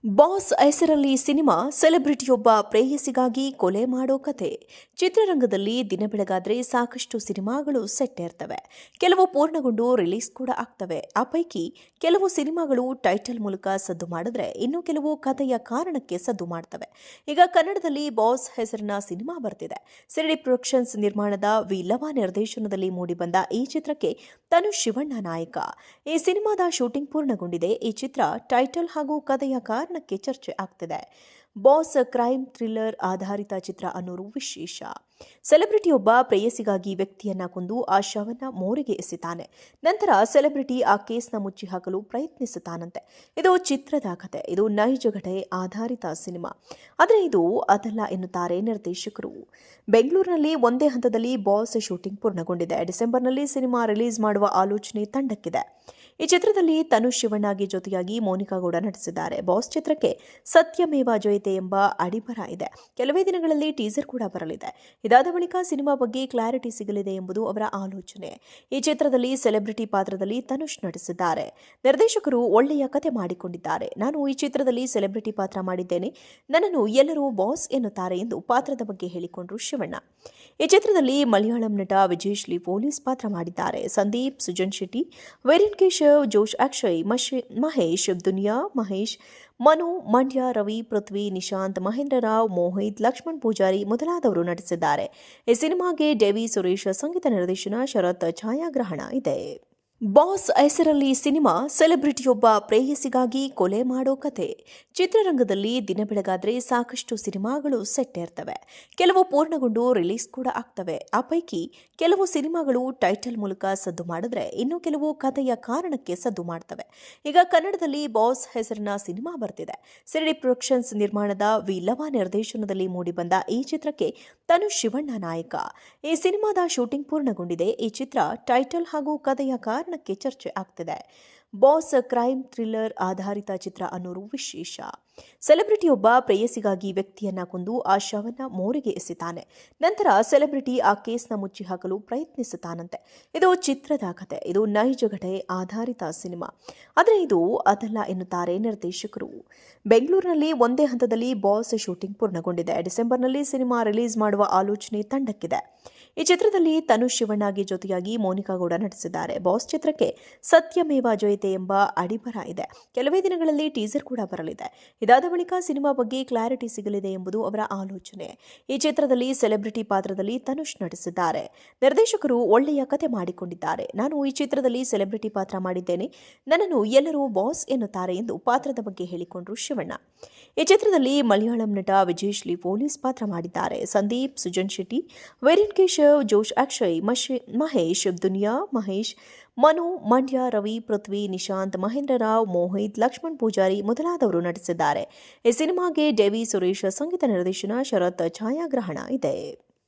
Boss ಹೆಸರಲ್ಲಿ cinema ಸೆಲೆಬ್ರಿಟಿಯೊಬ್ಬ ಪ್ರೇಯಸಿಗಾಗಿ ಕೊಲೆ ಮಾಡೋ ಕತೆ. ಚಿತ್ರರಂಗದಲ್ಲಿ ದಿನ ಬೆಳಗಾದ್ರೆ ಸಾಕಷ್ಟು ಸಿನಿಮಾಗಳು ಸೆಟ್ಟೇರ್ತವೆ. ಕೆಲವು ಪೂರ್ಣಗೊಂಡು ರಿಲೀಸ್ ಕೂಡ ಆಗ್ತವೆ. ಆ ಪೈಕಿ ಕೆಲವು ಸಿನಿಮಾಗಳು ಟೈಟಲ್ ಮೂಲಕ ಸದ್ದು ಮಾಡಿದ್ರೆ ಇನ್ನು ಕೆಲವು ಕಥೆಯ ಕಾರಣಕ್ಕೆ ಸದ್ದು ಮಾಡ್ತವೆ. ಈಗ ಕನ್ನಡದಲ್ಲಿ ಬಾಸ್ ಹೆಸರಿನ ಸಿನಿಮಾ ಬರ್ತಿದೆ. ಸಿರಿಡಿ ಪ್ರೊಡಕ್ಷನ್ಸ್ ನಿರ್ಮಾಣದ ವಿ ಲವ ನಿರ್ದೇಶನದಲ್ಲಿ ಮೂಡಿಬಂದ ಈ ಚಿತ್ರಕ್ಕೆ ತನುಷ್ ಶಿವಣ್ಣ ನಾಯಕ. ಈ ಸಿನಿಮಾದ ಶೂಟಿಂಗ್ ಪೂರ್ಣಗೊಂಡಿದೆ. ಈ ಚಿತ್ರ ಟೈಟಲ್ ಹಾಗೂ ಕಥೆಯ ಕಾರಣಕ್ಕೆ ಚರ್ಚೆ ಆಗ್ತಿದೆ. ಬಾಸ್ ಕ್ರೈಮ್ ಥ್ರಿಲ್ಲರ್ ಆಧಾರಿತ ಚಿತ್ರ ಅನ್ನೋರು ವಿಶೇಷ. ಸೆಲೆಬ್ರಿಟಿಯೊಬ್ಬ ಪ್ರೇಯಸಿಗಾಗಿ ವ್ಯಕ್ತಿಯನ್ನ ಕೊಂದು ಆ ಶವನ ಮೋರಿಗೆ ಎಸೆತಾನೆ. ನಂತರ ಸೆಲೆಬ್ರಿಟಿ ಆ ಕೇಸ್ನ ಮುಚ್ಚಿ ಹಾಕಲು ಪ್ರಯತ್ನಿಸುತ್ತಾನಂತೆ. ಇದು ಚಿತ್ರದ ಕಥೆ. ಇದು ನೈಜ ಘಟನೆ ಆಧಾರಿತ ಸಿನಿಮಾ. ಆದರೆ ಇದು ಅದಲ್ಲ ಎನ್ನುತ್ತಾರೆ ನಿರ್ದೇಶಕರು. ಬೆಂಗಳೂರಿನಲ್ಲಿ ಒಂದೇ ಹಂತದಲ್ಲಿ ಬಾಸ್ ಶೂಟಿಂಗ್ ಪೂರ್ಣಗೊಂಡಿದೆ. ಡಿಸೆಂಬರ್ನಲ್ಲಿ ಸಿನಿಮಾ ರಿಲೀಸ್ ಮಾಡುವ ಆಲೋಚನೆ ತಂಡಕ್ಕಿದೆ. ಈ ಚಿತ್ರದಲ್ಲಿ ತನುಷ್ ಶಿವಣ್ಣಗೆ ಜೊತೆಯಾಗಿ ಮೋನಿಕಾ ಗೌಡ ನಟಿಸಿದ್ದಾರೆ. ಬಾಸ್ ಚಿತ್ರಕ್ಕೆ ಸತ್ಯಮೇವ ಜಯತೆ ಎಂಬ ಅಡಿಬರ ಇದೆ. ಕೆಲವೇ ದಿನಗಳಲ್ಲಿ ಟೀಸರ್ ಕೂಡ ಬರಲಿದೆ. ಇದಾದ ಬಳಿಕ ಸಿನಿಮಾ ಬಗ್ಗೆ ಕ್ಲಾರಿಟಿ ಸಿಗಲಿದೆ ಎಂಬುದು ಅವರ ಆಲೋಚನೆ. ಈ ಚಿತ್ರದಲ್ಲಿ ಸೆಲೆಬ್ರಿಟಿ ಪಾತ್ರದಲ್ಲಿ ತನುಷ್ ನಟಿಸಿದ್ದಾರೆ. ನಿರ್ದೇಶಕರು ಒಳ್ಳೆಯ ಕತೆ ಮಾಡಿಕೊಂಡಿದ್ದಾರೆ. ನಾನು ಈ ಚಿತ್ರದಲ್ಲಿ ಸೆಲೆಬ್ರಿಟಿ ಪಾತ್ರ ಮಾಡಿದ್ದೇನೆ. ನನ್ನನ್ನು ಎಲ್ಲರೂ ಬಾಸ್ ಎನ್ನುತ್ತಾರೆ ಎಂದು ಪಾತ್ರದ ಬಗ್ಗೆ ಹೇಳಿಕೊಂಡರು ಶಿವಣ್ಣ. ಈ ಚಿತ್ರದಲ್ಲಿ ಮಲಯಾಳಂ ನಟ ವಿಜೇಶ್ಲಿ ಪೊಲೀಸ್ ಪಾತ್ರ ಮಾಡಿದ್ದಾರೆ. ಸಂದೀಪ್, ಸುಜನ್ ಶೆಟ್ಟಿ, ವೇರಿಯನ್ ಕೇಶವ್, ಜೋಶ್ ಅಕ್ಷಯ್, ಮಹೇಶ್, ದುನಿಯಾ, ಮಹೇಶ್, ಮನು, ಮಂಡ್ಯ, ರವಿ, ಪೃಥ್ವಿ, ನಿಶಾಂತ್, ಮಹೇಂದ್ರ ರಾವ್, ಮೋಹಿತ್, ಲಕ್ಷ್ಮಣ್ ಪೂಜಾರಿ ಮೊದಲಾದವರು ನಟಿಸಿದ್ದಾರೆ. ಈ ಸಿನಿಮಾಗೆ ಡೆವಿ ಸುರೇಶ್ ಸಂಗೀತ ನಿರ್ದೇಶನ, ಶರತ್ ಛಾಯಾಗ್ರಹಣ ಇದೆ. ಬಾಸ್ ಹೆಸರಲ್ಲಿ ಸಿನಿಮಾ ಸೆಲೆಬ್ರಿಟಿಯೊಬ್ಬ ಪ್ರೇಯಸಿಗಾಗಿ ಕೊಲೆ ಮಾಡೋ ಕತೆ. ಚಿತ್ರರಂಗದಲ್ಲಿ ದಿನ ಬೆಳಗಾದ್ರೆ ಸಾಕಷ್ಟು ಸಿನಿಮಾಗಳು ಸೆಟ್ಟೇರ್ತವೆ. ಕೆಲವು ಪೂರ್ಣಗೊಂಡು ರಿಲೀಸ್ ಕೂಡ ಆಗ್ತವೆ. ಆ ಪೈಕಿ ಕೆಲವು ಸಿನಿಮಾಗಳು ಟೈಟಲ್ ಮೂಲಕ ಸದ್ದು ಮಾಡಿದ್ರೆ ಇನ್ನು ಕೆಲವು ಕಥೆಯ ಕಾರಣಕ್ಕೆ ಸದ್ದು ಮಾಡ್ತವೆ. ಈಗ ಕನ್ನಡದಲ್ಲಿ ಬಾಸ್ ಹೆಸರಿನ ಸಿನಿಮಾ ಬರ್ತಿದೆ. ಸಿರಿಡಿ ಪ್ರೊಡಕ್ಷನ್ಸ್ ನಿರ್ಮಾಣದ ವಿ ಲವ ನಿರ್ದೇಶನದಲ್ಲಿ ಮೂಡಿಬಂದ ಈ ಚಿತ್ರಕ್ಕೆ ತನುಷ್ ಶಿವಣ್ಣ ನಾಯಕ. ಈ ಸಿನಿಮಾದ ಶೂಟಿಂಗ್ ಪೂರ್ಣಗೊಂಡಿದೆ. ಈ ಚಿತ್ರ ಟೈಟಲ್ ಹಾಗೂ ಕಥೆಯ ಕಾರಣಕ್ಕೆ ಚರ್ಚೆ ಆಗ್ತಿದೆ. ಬಾಸ್ ಕ್ರೈಮ್ ಥ್ರಿಲ್ಲರ್ ಆಧಾರಿತ ಚಿತ್ರ ಅನ್ನೋರು ವಿಶೇಷ. ಸೆಲೆಬ್ರಿಟಿಯೊಬ್ಬ ಪ್ರೇಯಸಿಗಾಗಿ ವ್ಯಕ್ತಿಯನ್ನ ಕೊಂದು ಆ ಶವನ ಮೋರಿಗೆ ಎಸೆತಾನೆ. ನಂತರ ಸೆಲೆಬ್ರಿಟಿ ಆ ಕೇಸ್ನ ಮುಚ್ಚಿ ಹಾಕಲು ಪ್ರಯತ್ನಿಸುತ್ತಾನಂತೆ. ಇದು ಚಿತ್ರದ ಕಥೆ. ಇದು ನೈಜ ಘಟನೆ ಆಧಾರಿತ ಸಿನಿಮಾ. ಆದರೆ ಇದು ಅದಲ್ಲ ಎನ್ನುತ್ತಾರೆ ನಿರ್ದೇಶಕರು. ಬೆಂಗಳೂರಿನಲ್ಲಿ ಒಂದೇ ಹಂತದಲ್ಲಿ ಬಾಸ್ ಶೂಟಿಂಗ್ ಪೂರ್ಣಗೊಂಡಿದೆ. ಡಿಸೆಂಬರ್ನಲ್ಲಿ ಸಿನಿಮಾ ರಿಲೀಸ್ ಮಾಡುವ ಆಲೋಚನೆ ತಂಡಕ್ಕಿದೆ. ಈ ಚಿತ್ರದಲ್ಲಿ ತನುಷ್ ಶಿವಣ್ಣಗೆ ಜೊತೆಯಾಗಿ ಮೋನಿಕಾ ಗೌಡ ನಟಿಸಿದ್ದಾರೆ. ಬಾಸ್ ಚಿತ್ರಕ್ಕೆ ಸತ್ಯಮೇವ ಜಯತೆ ಎಂಬ ಅಡಿಬರ ಇದೆ. ಕೆಲವೇ ದಿನಗಳಲ್ಲಿ ಟೀಸರ್ ಕೂಡ ಬರಲಿದೆ. ಇದಾದ ಬಳಿಕ ಸಿನಿಮಾ ಬಗ್ಗೆ ಕ್ಲಾರಿಟಿ ಸಿಗಲಿದೆ ಎಂಬುದು ಅವರ ಆಲೋಚನೆ. ಈ ಚಿತ್ರದಲ್ಲಿ ಸೆಲೆಬ್ರಿಟಿ ಪಾತ್ರದಲ್ಲಿ ತನುಷ್ ನಟಿಸಿದ್ದಾರೆ. ನಿರ್ದೇಶಕರು ಒಳ್ಳೆಯ ಕತೆ ಮಾಡಿಕೊಂಡಿದ್ದಾರೆ. ನಾನು ಈ ಚಿತ್ರದಲ್ಲಿ ಸೆಲೆಬ್ರಿಟಿ ಪಾತ್ರ ಮಾಡಿದ್ದೇನೆ. ನನ್ನನ್ನು ಎಲ್ಲರೂ ಬಾಸ್ ಎನ್ನುತ್ತಾರೆ ಎಂದು ಪಾತ್ರದ ಬಗ್ಗೆ ಹೇಳಿಕೊಂಡರು ಶಿವಣ್ಣ. ಈ ಚಿತ್ರದಲ್ಲಿ ಮಲಯಾಳಂ ನಟ ವಿಜೇಶ್ಲಿ ಪೊಲೀಸ್ ಪಾತ್ರ ಮಾಡಿದ್ದಾರೆ. ಸಂದೀಪ್, ಸುಜನ್ ಶೆಟ್ಟಿ, ವೇರಿಯನ್ ಕೇಶವ್, ಜೋಶ್ ಅಕ್ಷಯ್, ಮಹೇಶ್, ದುನಿಯಾ, ಮಹೇಶ್, ಮನು, ಮಂಡ್ಯ, ರವಿ, ಪೃಥ್ವಿ, ನಿಶಾಂತ್, ಮಹೇಂದ್ರ ರಾವ್, ಮೋಹಿತ್, ಲಕ್ಷ್ಮಣ್ ಪೂಜಾರಿ ಮೊದಲಾದವರು ನಟಿಸಿದ್ದಾರೆ. ಈ ಸಿನಿಮಾಗೆ ಡೆವಿ ಸುರೇಶ್ ಸಂಗೀತ ನಿರ್ದೇಶನ, ಶರತ್ ಛಾಯಾಗ್ರಹಣ ಇದೆ.